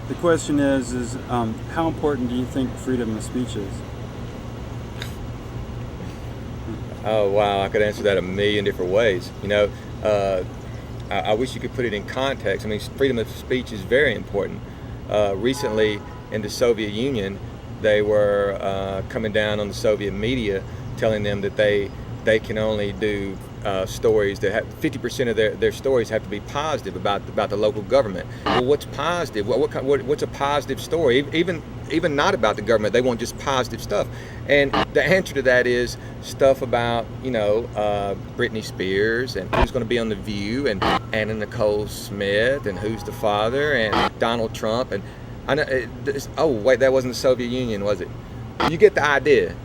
The question is how important do you think freedom of speech is? Oh wow, I could answer that a million different ways. I wish you could put it in context. I mean, freedom of speech is very important. Recently, in the Soviet Union, they were coming down on the Soviet media, telling them that they can only do stories that have 50% of their stories have to be positive about the local government. Well, what's positive? What's a positive story? Even not about the government, they want just positive stuff. And the answer to that is stuff about Britney Spears and who's going to be on The View and Anna Nicole Smith and who's the father and Donald Trump and I know. Oh wait, that wasn't the Soviet Union, was it? You get the idea.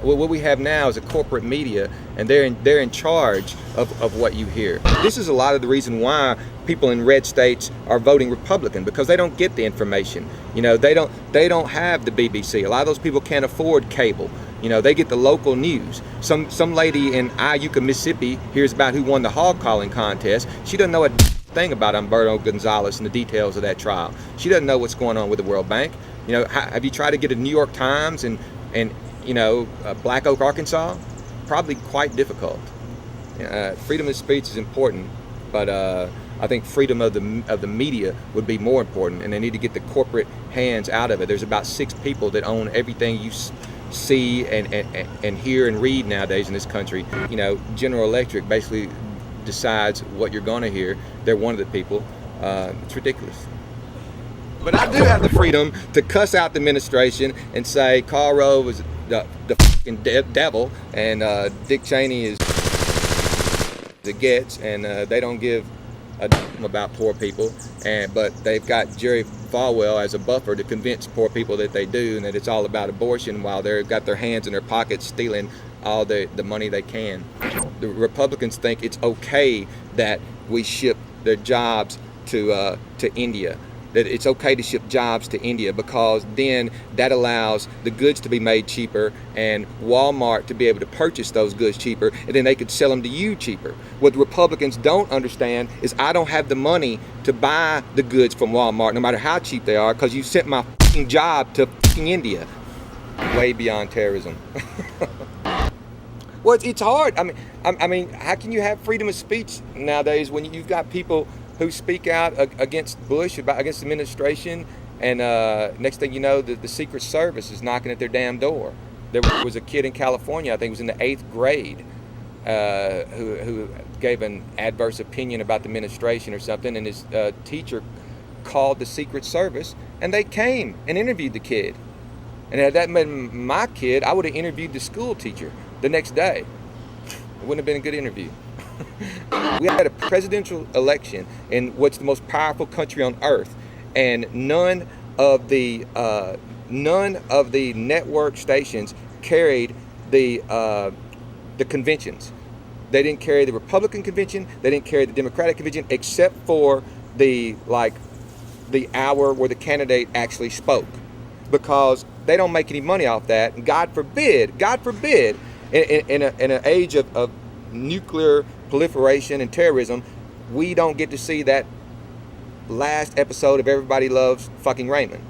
Well, what we have now is a corporate media, and they're in charge of what you hear. This is a lot of the reason why people in red states are voting Republican, because they don't get the information. They don't have the BBC. A lot of those people can't afford cable. They get the local news. Some lady in Iuka, Mississippi hears about who won the hog calling contest. She doesn't know a thing about Humberto Gonzalez and the details of that trial. She doesn't know what's going on with the World Bank. Have you tried to get a New York Times and Black Oak, Arkansas? Probably quite difficult. Freedom of speech is important, but I think freedom of the media would be more important, and they need to get the corporate hands out of it. There's about 6 people that own everything you see and hear and read nowadays in this country. General Electric basically decides what you're going to hear. They're one of the people. It's ridiculous. But I do have the freedom to cuss out the administration and say Karl Rove was the fucking devil, and Dick Cheney is it gets, and they don't give a damn about poor people. But they've got Jerry Falwell as a buffer to convince poor people that they do, and that it's all about abortion, while they've got their hands in their pockets stealing all the money they can. The Republicans think it's okay that we ship their jobs to India. That it's okay to ship jobs to India, because then that allows the goods to be made cheaper and Walmart to be able to purchase those goods cheaper, and then they could sell them to you cheaper. What the Republicans don't understand is I don't have the money to buy the goods from Walmart, no matter how cheap they are, because you sent my fucking job to fucking India. Way beyond terrorism. Well, it's hard. I mean, how can you have freedom of speech nowadays when you've got people who speak out against Bush, against the administration, and next thing you know, the Secret Service is knocking at their damn door. There was a kid in California, I think it was in the 8th grade, who gave an adverse opinion about the administration or something, and his teacher called the Secret Service, and they came and interviewed the kid. And had that been my kid, I would have interviewed the school teacher the next day. It wouldn't have been a good interview. We had a presidential election in what's the most powerful country on earth, and none of the network stations carried the conventions. They didn't carry the Republican convention. They didn't carry the Democratic convention, except for the hour where the candidate actually spoke, because they don't make any money off that. And God forbid, in an age of nuclear proliferation and terrorism, we don't get to see that last episode of Everybody Loves Fucking Raymond.